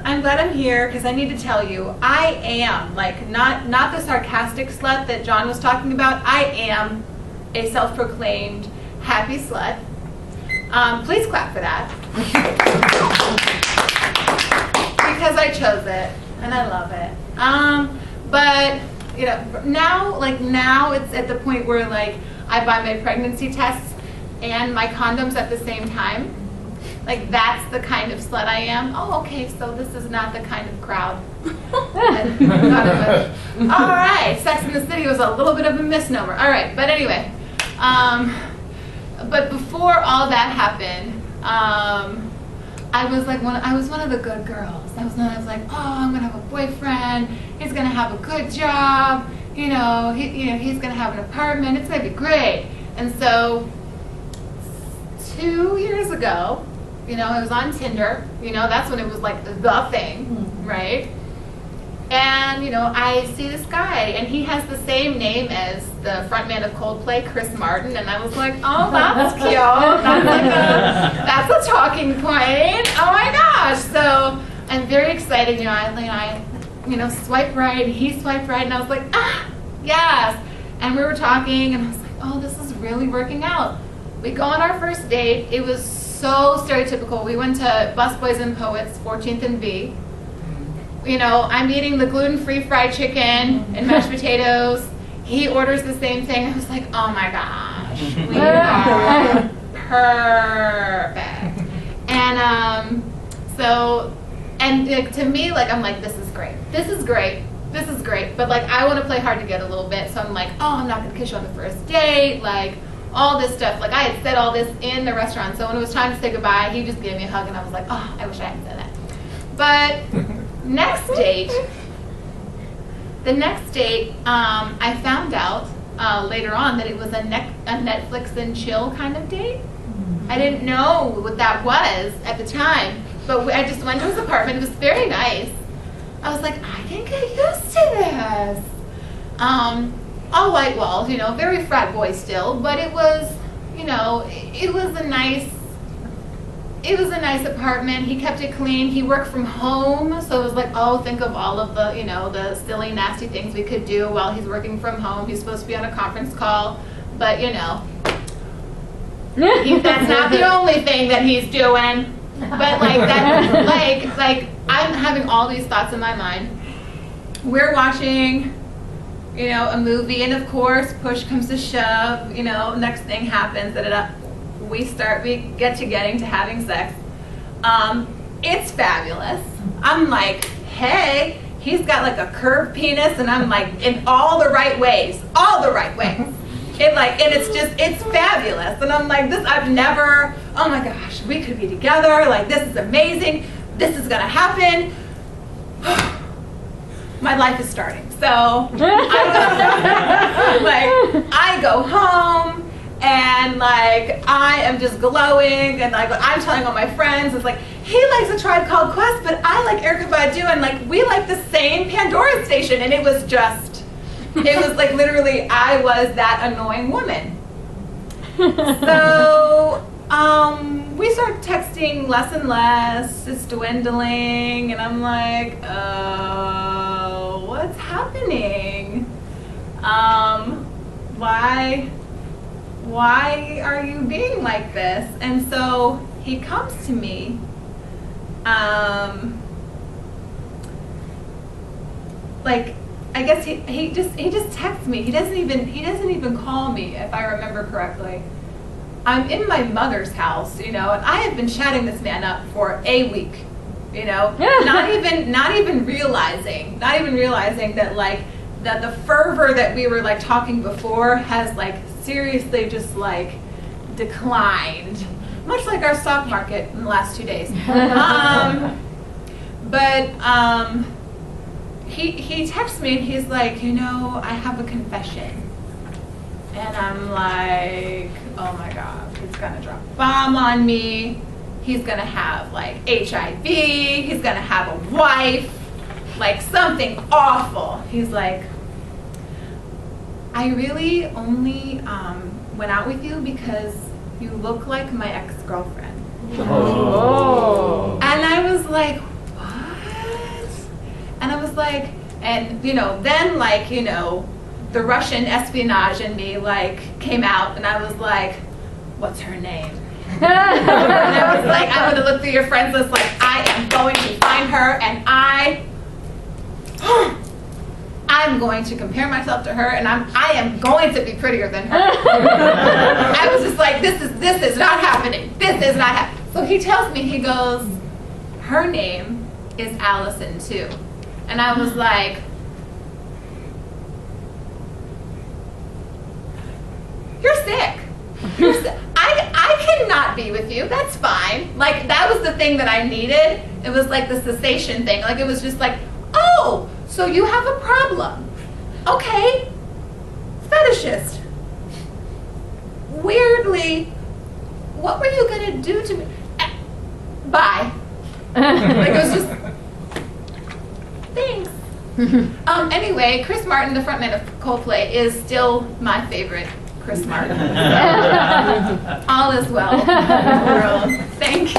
I'm glad I'm here because I need to tell you, I am, like, not the sarcastic slut that John was talking about. I am a self-proclaimed happy slut. Please clap for that. Because I chose it and I love it. But you know, now it's at the point where like I buy my pregnancy tests and my condoms at the same time. Like that's the kind of slut I am. Oh, okay, so this is not the kind of crowd. All right, Sex in the City was a little bit of a misnomer. All right, but anyway, but before all that happened, I was one of the good girls. I was like, oh, I'm gonna have a boyfriend. He's gonna have a good job. He's gonna have an apartment. It's gonna be great. And so, 2 years ago, I was on Tinder. That's when it was like the thing, right? And I see this guy, and he has the same name as the frontman of Coldplay, Chris Martin, and I was like, oh, that's cute. That's a talking point. Oh my gosh! So I'm very excited. I swipe right, and he swiped right, and I was like, yes. And we were talking, and I was like, oh, this is really working out. We go on our first date. It was so stereotypical. We went to Busboys and Poets, 14th and V. I'm eating the gluten-free fried chicken and mashed potatoes. He orders the same thing. I was like, oh my gosh, we are perfect. And to me, like, I'm like, this is great. But like, I want to play hard to get a little bit. So I'm like, oh, I'm not gonna kiss you on the first date. Like, all this stuff. Like, I had said all this in the restaurant. So when it was time to say goodbye, he just gave me a hug, and I was like, oh, I wish I hadn't said that. But the next date, I found out later on that it was a Netflix and chill kind of date. I didn't know what that was at the time, but I just went to his apartment. It was very nice. I was like, I can get used to this. All white walls, very frat boy still, but it was, it was a nice apartment. He kept it clean. He worked from home, so it was like, oh, think of all of the, the silly, nasty things we could do while he's working from home. He's supposed to be on a conference call, but that's not the only thing that he's doing. But like that, like I'm having all these thoughts in my mind. We're watching, a movie, and of course, push comes to shove. Next thing happens. We get to getting to having sex. It's fabulous. I'm like, hey, he's got like a curved penis, and I'm like, in all the right ways. It's fabulous. And I'm like, oh my gosh, we could be together. Like, this is amazing. This is gonna happen. My life is starting. So I go home, and like I am just glowing, and like I'm telling all my friends, it's like, he likes A Tribe Called Quest, but I like Erykah Badu, and like we like the same Pandora station, and it was like literally I was that annoying woman. So we start texting less and less. It's dwindling, and I'm like, oh, what's happening? Why are you being like this? And so he comes to me, like, I guess he just texts me. He doesn't even call me, if I remember correctly. I'm in my mother's house, and I have been chatting this man up for a week, not even realizing that like that the fervor that we were like talking before has like seriously just like declined, much like our stock market in the last 2 days. He texts me, and he's like, I have a confession. And I'm like, oh my God, he's gonna drop a bomb on me. He's gonna have like HIV. He's gonna have a wife, like something awful. He's like, I really only went out with you because you look like my ex-girlfriend. Oh. And I was like, what? like, and then like, the Russian espionage in me like came out, and I was like, what's her name? And I was like, I'm gonna look through your friends list, like, I am going to find her, and I'm going to compare myself to her, and I am going to be prettier than her. I was just like, this is not happening. This is not happening. So he tells me, he goes, her name is Allison too. And I was like, you're sick. You're sick. I cannot be with you. That's fine. Like, that was the thing that I needed. It was like the cessation thing. Like, it was just like, oh, so you have a problem. Okay. Fetishist. Weirdly, what were you going to do to me? Bye. Like, it was just, thanks. Anyway, Chris Martin, the frontman of Coldplay, is still my favorite Chris Martin. All is well in the world. Thank you.